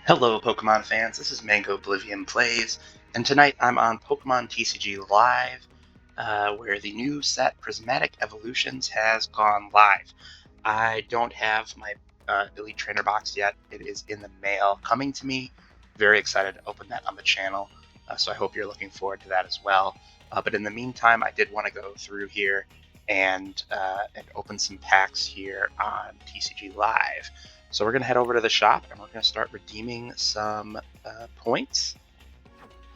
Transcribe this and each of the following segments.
Hello, Pokemon fans. This is Mango Oblivion Plays, and tonight I'm on Pokemon TCG Live, where the new set Prismatic Evolutions has gone live. I don't have my Elite Trainer box yet. It is in the mail coming to me. Very excited to open that on the channel, so I hope you're looking forward to that as well. But in the meantime, I did want to go through here and open some packs here on TCG Live. So we're going to head over to the shop and we're going to start redeeming some points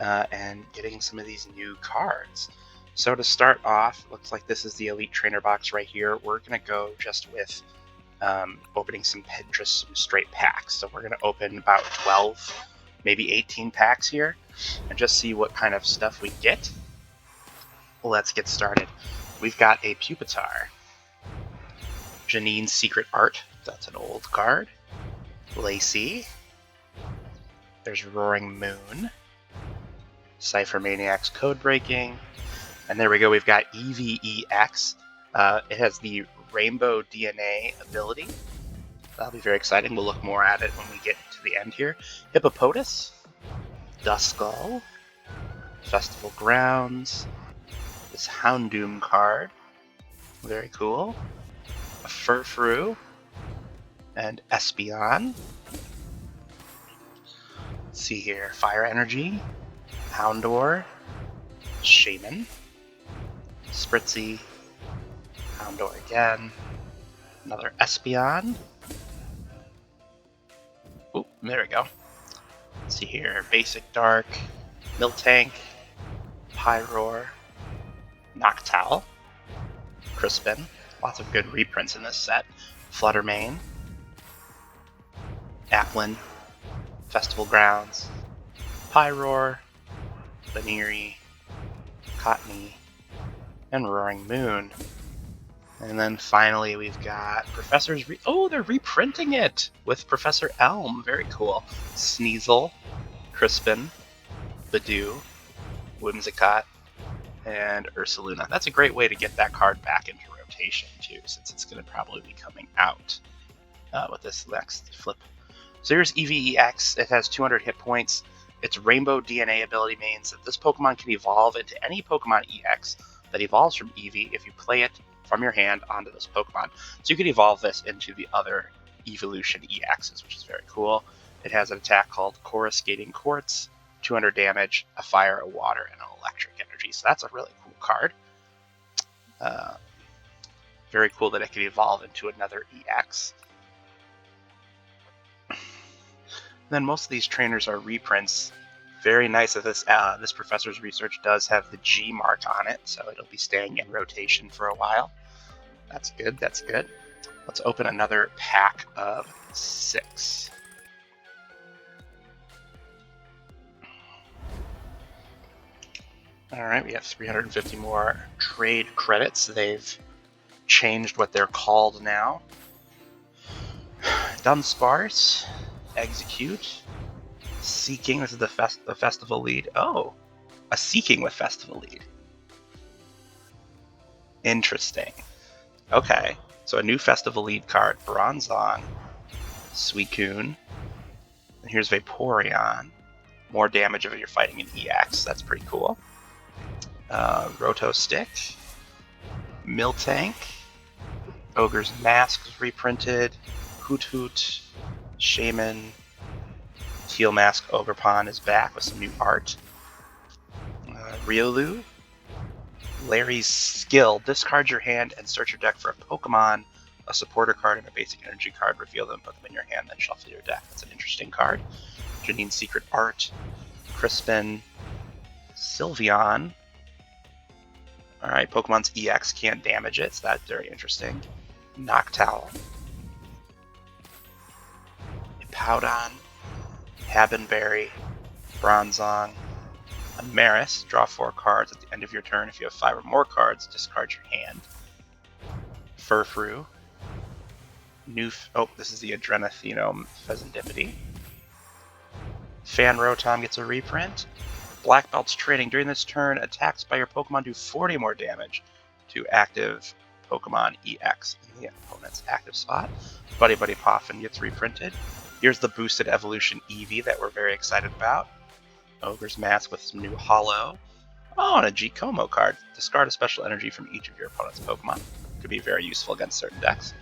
and getting some of these new cards. So to start off, looks like this is the Elite Trainer box right here. We're going to go just with opening some straight packs. So we're going to open about 12, maybe 18 packs here and just see what kind of stuff we get. Let's get started. We've got a Pupitar, Janine's Secret Art. That's an old card. Lacey. There's Roaring Moon. Cypher Maniac's Code Breaking. And there we go, we've got Eevee EX. It has the Rainbow DNA ability. That'll be very exciting. We'll look more at it when we get to the end here. Hippopotas. Duskull. Festival Grounds. This Houndoom card. Very cool. A Furfrou. And Espeon. Let's see here. Fire Energy. Houndour. Shaman. Spritzy. Houndour again. Another Espeon. Oop, there we go. Let's see here. Basic Dark. Miltank. Pyroar. Noctowl. Crispin. Lots of good reprints in this set. Fluttermane. Applin. Festival Grounds. Pyroar. Baneri. Cottony. And Roaring Moon. And then finally we've got Professor's oh, they're reprinting it with Professor Elm. Very cool. Sneasel. Crispin. Badoo. Whimsicott. And Ursaluna. That's a great way to get that card back into rotation too, since it's going to probably be coming out with this next flip. So here's Eevee EX. It has 200 hit points. Its Rainbow DNA ability means that this Pokemon can evolve into any Pokemon EX that evolves from Eevee if you play it from your hand onto this Pokemon. So you can evolve this into the other Evolution EXs, which is very cool. It has an attack called Coruscating Quartz, 200 damage, a fire, a water, and an electric energy. So that's a really cool card. Very cool that it can evolve into another EX. Then most of these trainers are reprints. Very nice that this professor's research does have the G mark on it, so it'll be staying in rotation for a while. That's good, that's good. Let's open another pack of 6. Alright, we have 350 more trade credits. They've changed what they're called now. Dunsparce. Execute. Seeking, this is the festival lead. Oh, a Seeking with festival lead. Interesting. Okay, so a new festival lead card. Bronzong. Suicune. And here's Vaporeon. More damage if you're fighting an EX. That's pretty cool. Roto Stick. Miltank. Ogre's Mask is reprinted. Hoot Hoot. Shaman. Teal Mask Ogerpon is back with some new art. Riolu. Larry's Skill. Discard your hand and search your deck for a Pokemon, a supporter card, and a basic energy card. Reveal them, put them in your hand, then shuffle your deck. That's an interesting card. Janine's Secret Art. Crispin. Sylveon. Alright, Pokemon's EX can't damage it, so that's very interesting. Noctowl. Powdon, Habenberry, Bronzong, a Maris. Draw 4 cards at the end of your turn. If you have 5 or more cards, discard your hand. Furfrou. This is the Adrenathenome Pheasantipity. Fan Rotom gets a reprint. Black Belt's trading. During this turn, attacks by your Pokemon do 40 more damage to active Pokemon EX in the opponent's active spot. Buddy Poffin gets reprinted. Here's the boosted evolution Eevee that we're very excited about. Ogre's Mask with some new holo. Oh, and a G-Como card. Discard a special energy from each of your opponent's Pokemon. Could be very useful against certain decks.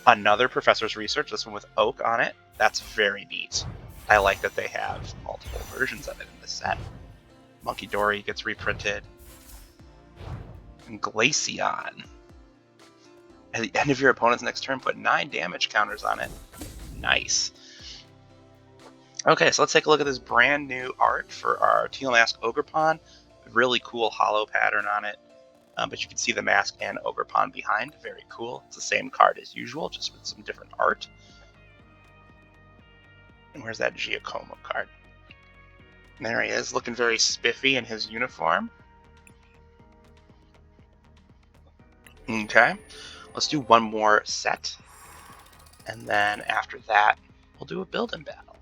Another Professor's Research, this one with Oak on it. That's very neat. I like that they have multiple versions of it in this set. Monkey Dory gets reprinted. And Glaceon. At the end of your opponent's next turn, put 9 damage counters on it. Nice. Okay, so let's take a look at this brand new art for our Teal Mask Ogerpon. Really cool holo pattern on it. But you can see the mask and Ogerpon behind. Very cool. It's the same card as usual, just with some different art. And where's that Giacomo card? And there he is, looking very spiffy in his uniform. Okay, let's do one more set. And then after that, we'll do a build-in battle.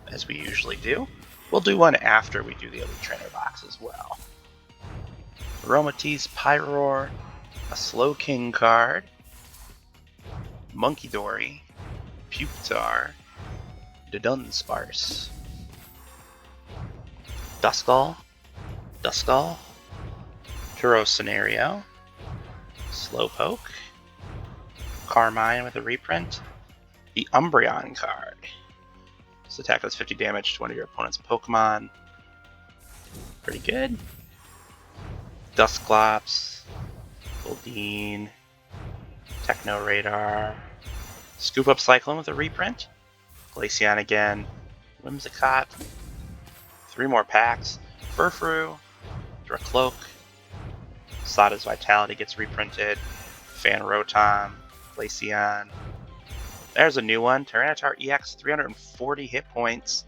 As we usually do. We'll do one after we do the Elite Trainer box as well. Aromatisse, Pyroar, a Slow King card, Monkey Dory, Pupitar, Dunsparce, Duskull, Turo Scenario, Slowpoke, Carmine with a reprint, the Umbreon card. This attack does 50 damage to one of your opponent's Pokemon. Pretty good. Dusclops, Goldeen, Techno Radar, Scoop Up Cyclone with a reprint, Glaceon again, Whimsicott, 3 more packs, Furfrou, Dracloak, Sada's Vitality gets reprinted, Fanrotom, Glaceon. There's a new one, Tyranitar EX, 340 hit points,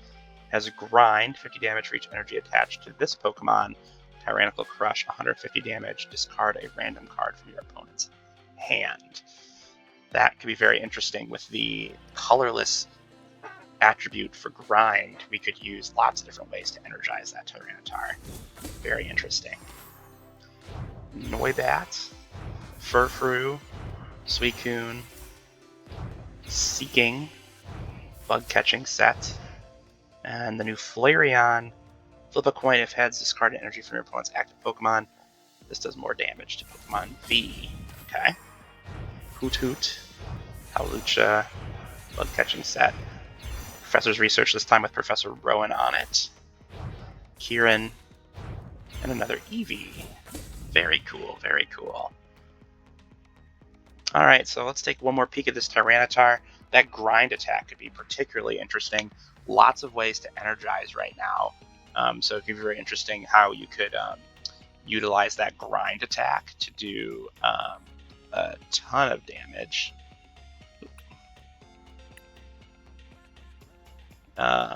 has a grind, 50 damage for each energy attached to this Pokemon. Tyrannical Crush, 150 damage, discard a random card from your opponent's hand. That could be very interesting with the colorless attribute for grind. We could use lots of different ways to energize that Tyranitar. Very interesting. Noibat, Furfrou, Suicune, Seeking, Bug Catching set, and the new Flareon. Flip a coin if heads, discard energy from your opponent's active Pokemon. This does more damage to Pokemon V. Okay. Hoot, Hawlucha, Bug Catching set. Professor's Research, this time with Professor Rowan on it. Kieran, and another Eevee. Very cool, very cool. Alright, so let's take one more peek at this Tyranitar. That grind attack could be particularly interesting. Lots of ways to energize right now. So it could be very interesting how you could utilize that grind attack to do a ton of damage.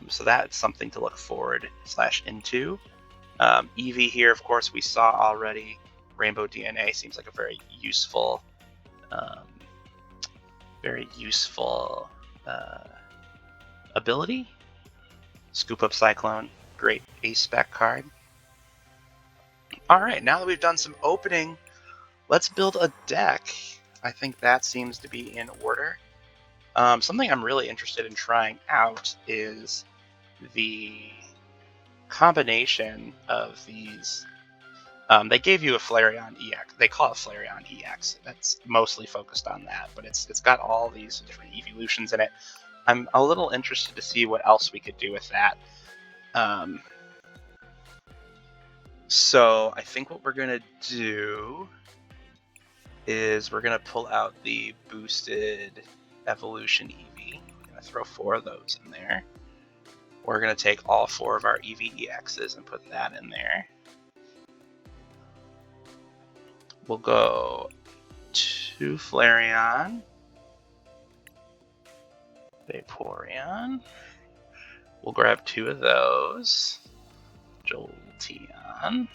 So that's something to look forward / into. Eevee here, of course, we saw already. Rainbow DNA seems like a very useful ability. Scoop Up Cyclone, great ace spec card. Alright, now that we've done some opening, let's build a deck. I think that seems to be in order. Something I'm really interested in trying out is the combination of these. They gave you a Flareon EX. They call it Flareon EX. That's mostly focused on that, but it's got all these different evolutions in it. I'm a little interested to see what else we could do with that. So I think what we're gonna do is we're gonna pull out the boosted evolution Eevee. We're gonna throw 4 of those in there. We're gonna take all 4 of our Eevee EXs and put that in there. We'll go to Flareon, Vaporeon. We'll grab 2 of those. Jolteon.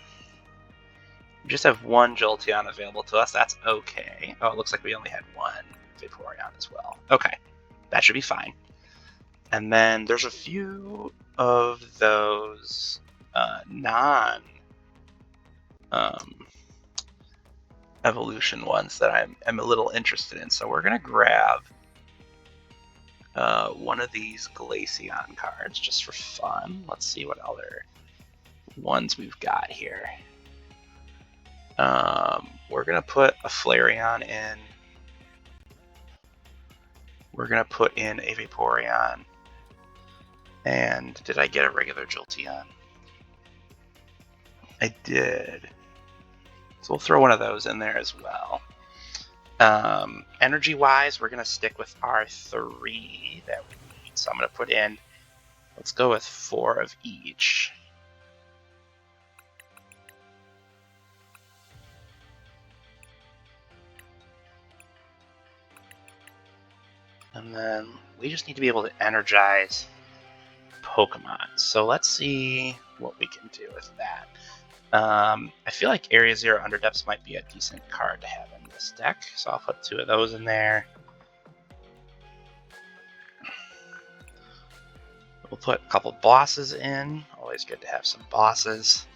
We just have 1 Jolteon available to us. That's okay. Oh, it looks like we only had 1 Vaporeon as well. Okay, that should be fine. And then there's a few of those evolution ones that I'm a little interested in. So we're gonna grab one of these Glaceon cards just for fun. Let's see what other ones we've got here. We're going to put a Flareon in. We're going to put in a Vaporeon. And did I get a regular Jolteon? I did. So we'll throw one of those in there as well. Energy-wise, we're going to stick with our 3 that we need. So I'm going to put in, let's go with 4 of each. And then we just need to be able to energize Pokemon. So let's see what we can do with that. I feel like Area Zero Underdepths might be a decent card to have in this deck, so I'll put 2 of those in there. We'll put a couple bosses in. Always good to have some bosses.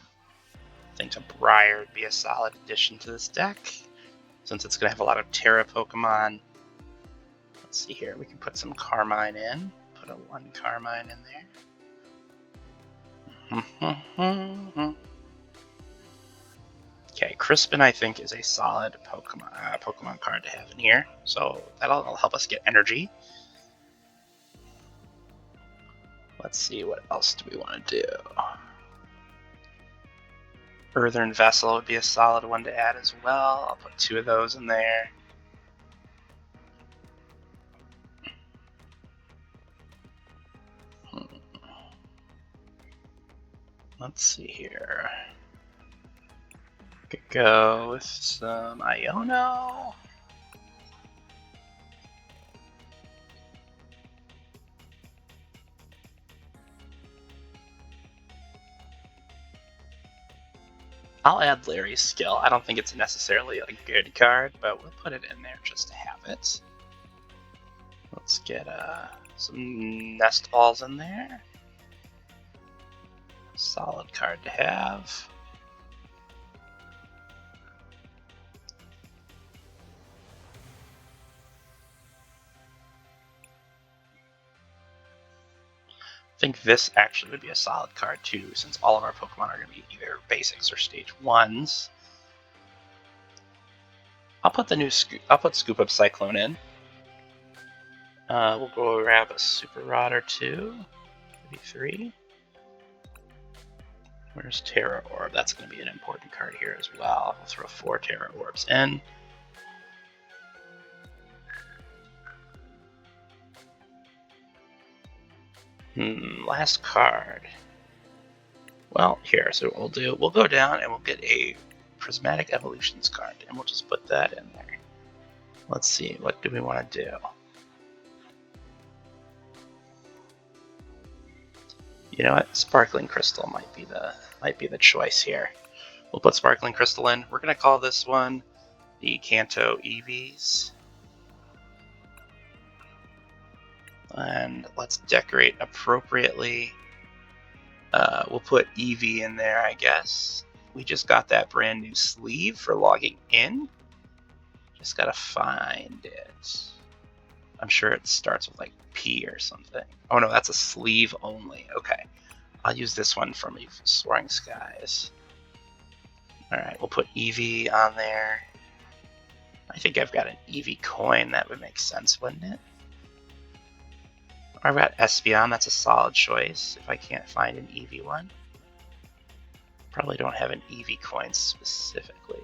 I think a Briar would be a solid addition to this deck, since it's going to have a lot of Terra Pokemon. Let's see here. We can put some Carmine in. Put a 1 Carmine in there. Okay, Crispin I think is a solid Pokemon card to have in here, so that'll help us get energy. Let's see, what else do we want to do? Earthen Vessel would be a solid one to add as well. I'll put 2 of those in there. Let's see here. Could go with some Iono. I'll add Larry's Skill. I don't think it's necessarily a good card, but we'll put it in there just to have it. Let's get some Nest Balls in there. Solid card to have. I think this actually would be a solid card too, since all of our Pokemon are going to be either basics or stage 1s. I'll put Scoop Up Cyclone in. We'll go grab a Super Rod or 2, maybe 3. Where's Terra Orb? That's going to be an important card here as well. We'll throw 4 Terra Orbs in. Last card. Well, here, so what we'll do, we'll go down and we'll get a Prismatic Evolutions card, and we'll just put that in there. Let's see, what do we want to do? You know what? Sparkling Crystal might be the choice here. We'll put Sparkling Crystal in. We're gonna call this one the Kanto Eevees. And let's decorate appropriately. We'll put Eevee in there, I guess. We just got that brand new sleeve for logging in. Just gotta find it. I'm sure it starts with like P or something. Oh no, that's a sleeve only. Okay. I'll use this one from Soaring Skies. Alright, we'll put Eevee on there. I think I've got an Eevee coin. That would make sense, wouldn't it? I've got Espeon. That's a solid choice if I can't find an Eevee one. Probably don't have an Eevee coin specifically.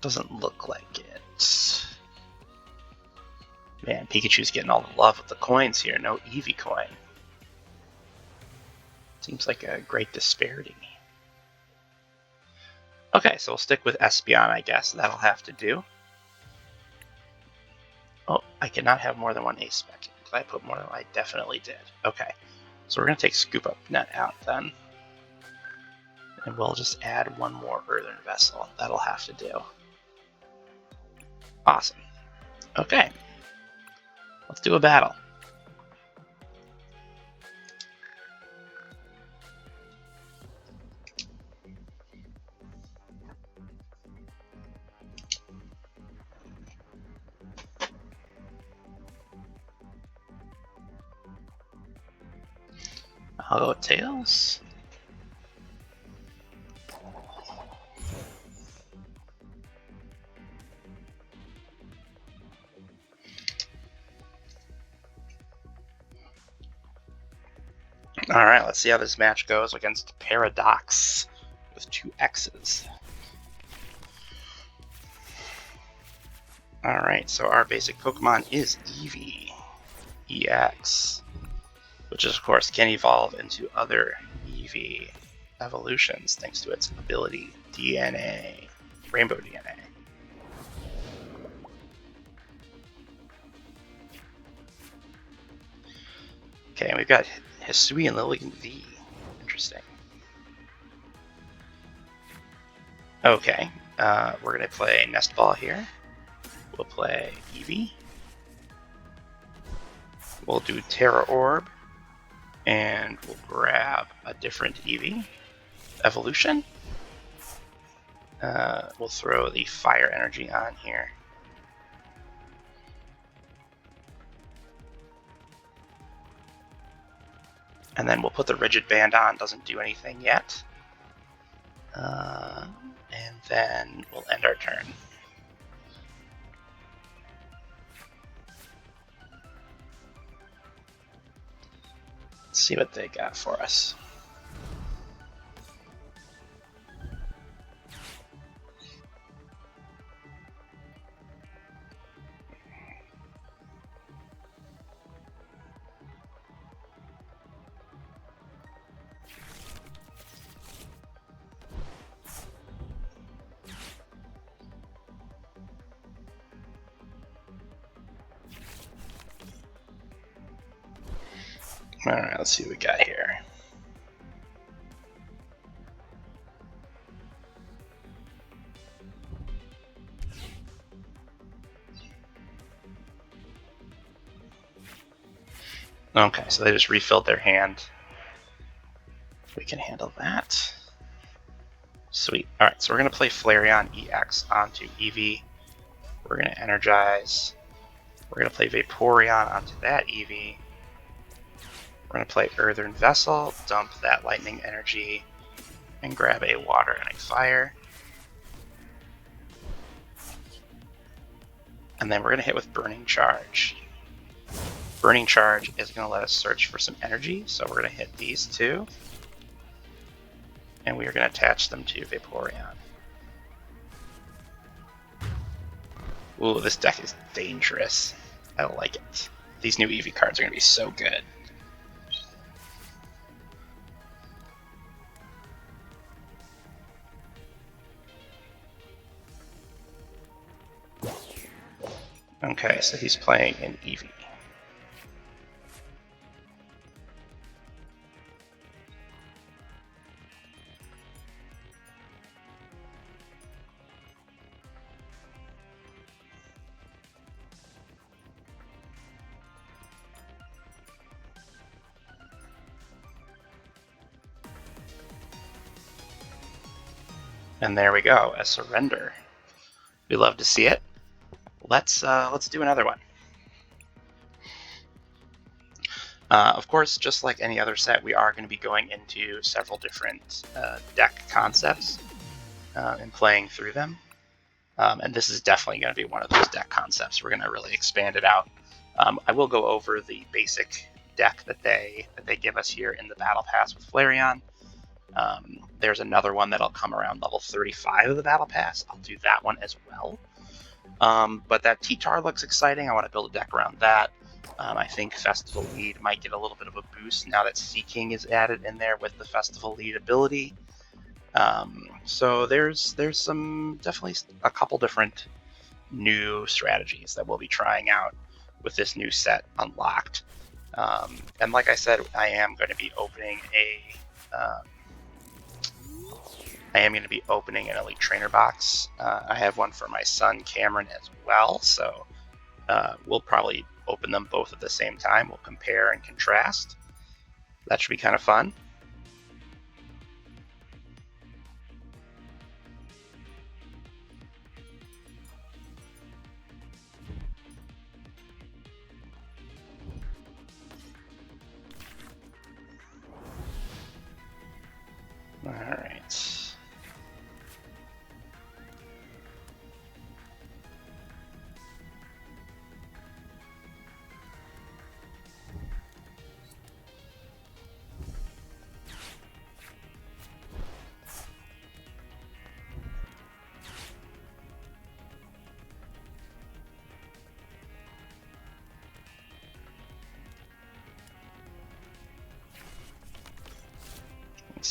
Doesn't look like it. Man, Pikachu's getting all the love with the coins here. No Eevee coin. Seems like a great disparity. Okay, so we'll stick with Espeon, I guess. That'll have to do. Oh, I cannot have more than one Ace Spec. Did I put more than I definitely did? Okay. So we're going to take Scoop Up Net out then. And we'll just add one more Earthen Vessel. That'll have to do. Awesome. Okay. Let's do a battle. I'll go with Tails. Alright, let's see how this match goes against Paradox with 2 X's. Alright, so our basic Pokemon is Eevee EX, which is, of course, can evolve into other Eevee evolutions thanks to its ability DNA, Rainbow DNA. Okay, and we've got Hisui and Lillian V. Interesting. Okay, we're going to play Nest Ball here. We'll play Eevee. We'll do Terra Orb. And we'll grab a different Eevee evolution. We'll throw the Fire Energy on here. And then we'll put the Rigid Band on. Doesn't do anything yet. And then we'll end our turn. Let's see what they got for us. Alright, let's see what we got here. Okay, so they just refilled their hand. We can handle that. Sweet. Alright, so we're going to play Flareon EX onto Eevee. We're going to energize. We're going to play Vaporeon onto that Eevee. We're going to play Earthen Vessel, dump that lightning energy, and grab a water and a fire. And then we're going to hit with Burning Charge. Burning Charge is going to let us search for some energy, so we're going to hit these two. And we are going to attach them to Vaporeon. Ooh, this deck is dangerous. I like it. These new Eevee cards are going to be so good. Okay, so he's playing an Eevee. And there we go, a surrender. We love to see it. Let's do another one. Of course, just like any other set, we are going to be going into several different deck concepts and playing through them. And this is definitely going to be one of those deck concepts. We're going to really expand it out. I will go over the basic deck that they give us here in the Battle Pass with Flareon. There's another one that'll come around level 35 of the Battle Pass. I'll do that one as well. But that T-Tar looks exciting. I want to build a deck around that. I think Festival Lead might get a little bit of a boost now that Seeking is added in there with the Festival Lead ability. So there's some definitely a couple different new strategies that we'll be trying out with this new set unlocked. And like I said, I am going to be opening an Elite Trainer box. I have one for my son Cameron as well, so we'll probably open them both at the same time. We'll compare and contrast. That should be kind of fun.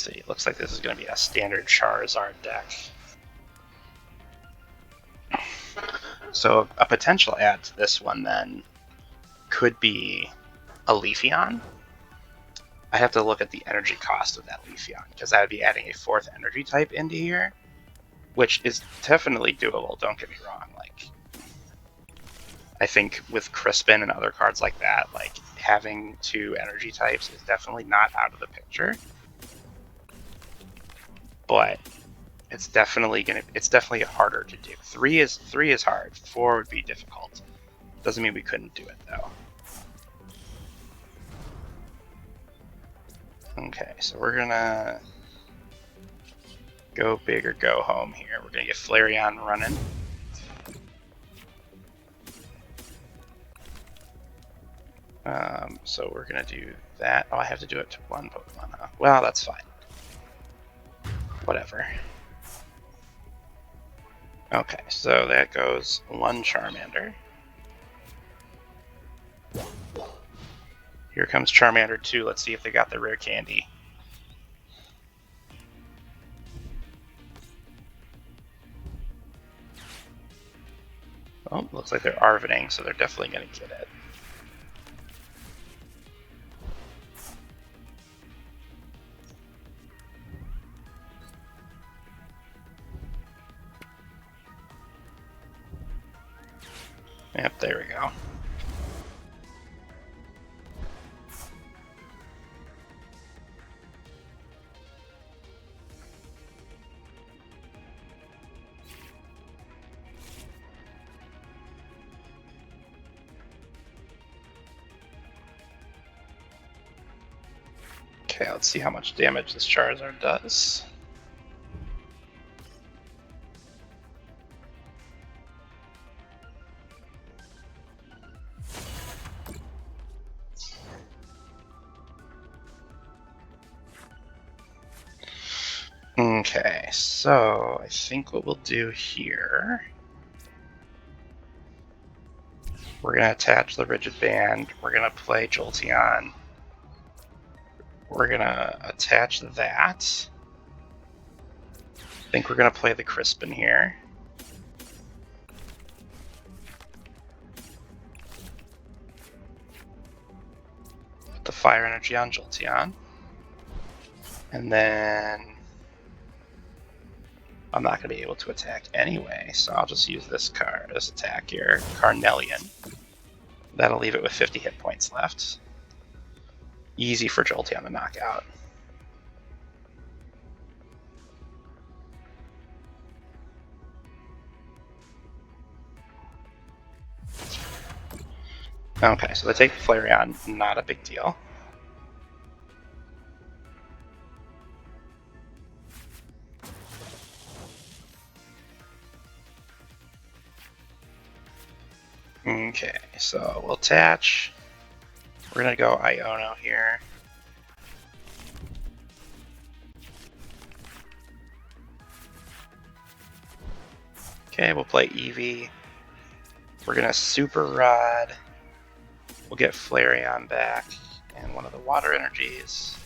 see. Looks like this is going to be a standard Charizard deck. So a potential add to this one then could be a Leafeon. I have to look at the energy cost of that Leafeon, because I would be adding a 4th energy type into here, which is definitely doable, don't get me wrong. Like, I think with Crispin and other cards like that, like, having 2 energy types is definitely not out of the picture. But it's definitely harder to do. 3 is hard. 4 would be difficult. Doesn't mean we couldn't do it though. Okay, so we're gonna go big or go home here. We're gonna get Flareon running. So we're gonna do that. Oh, I have to do it to 1 Pokemon. Huh? Well, that's fine. Whatever. Okay, so that goes 1 Charmander. Here comes Charmander 2. Let's see if they got the rare candy. Oh, looks like they're Arvening, so they're definitely going to get it. Yep, there we go. Okay, let's see how much damage this Charizard does. Okay, so I think what we'll do here, we're going to attach the Rigid Band, we're going to play Jolteon, we're going to attach that. I think we're going to play the Crispin here. Put the Fire Energy on Jolteon. And then I'm not going to be able to attack anyway, so I'll just use this card, this attack here, Carnelian. That'll leave it with 50 hit points left. Easy for Jolteon to knock out. Okay, so they take the Flareon, not a big deal. Okay, so we'll attach. We're gonna go Iono here. Okay, we'll play Eevee. We're gonna Super Rod. We'll get Flareon back and one of the water energies.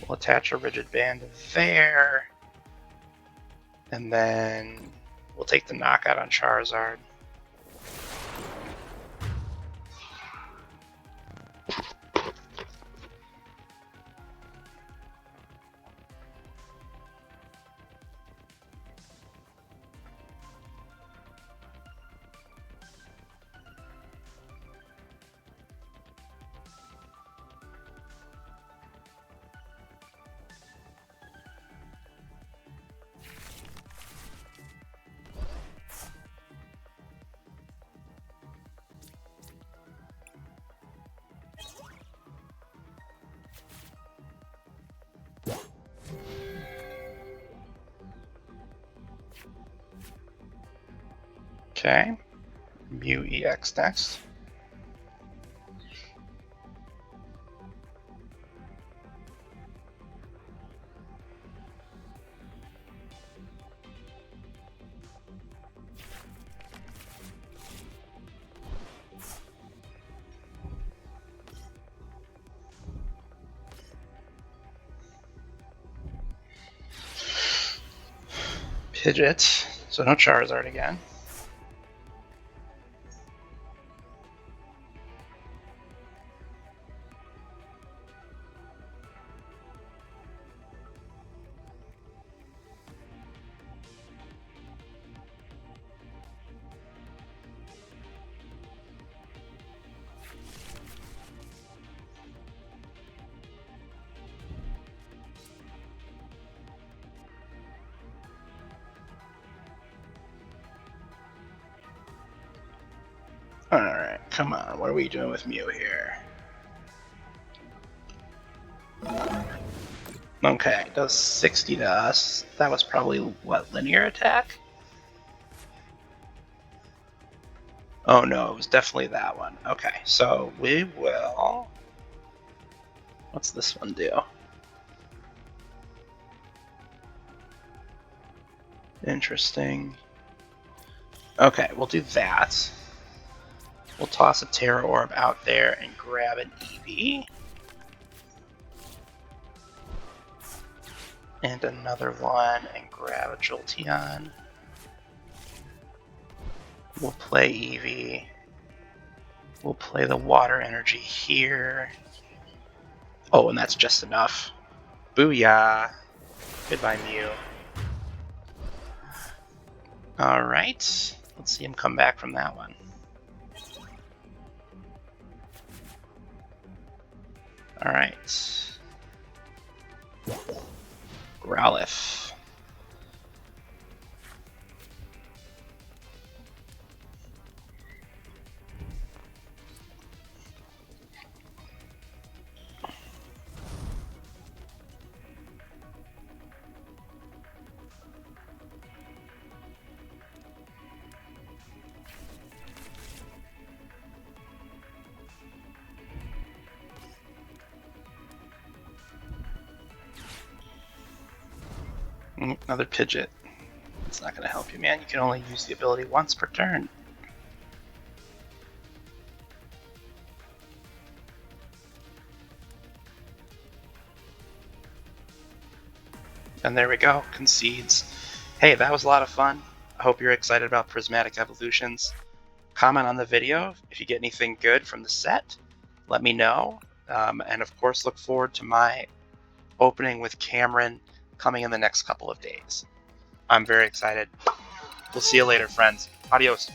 We'll attach a Rigid Band there. And then we'll take the knockout on Charizard. Okay, Mew EX next. Pidgeot, so no Charizard again. Alright, come on, what are we doing with Mew here? Okay, does 60 to us. That was probably, what, linear attack? Oh no, it was definitely that one. Okay, so we will... What's this one do? Interesting. Okay, we'll do that. We'll toss a Terra Orb out there and grab an Eevee. And another one and grab a Jolteon. We'll play Eevee. We'll play the water energy here. Oh, and that's just enough. Booyah! Goodbye, Mew. Alright, let's see him come back from that one. Alright. Growlithe. Another Pidgeot. It's not going to help you, man. You can only use the ability once per turn. And there we go. Concedes. Hey, that was a lot of fun. I hope you're excited about Prismatic Evolutions. Comment on the video if you get anything good from the set. Let me know. And of course, look forward to my opening with Cameron coming in the next couple of days. I'm very excited. We'll see you later, friends. Adios.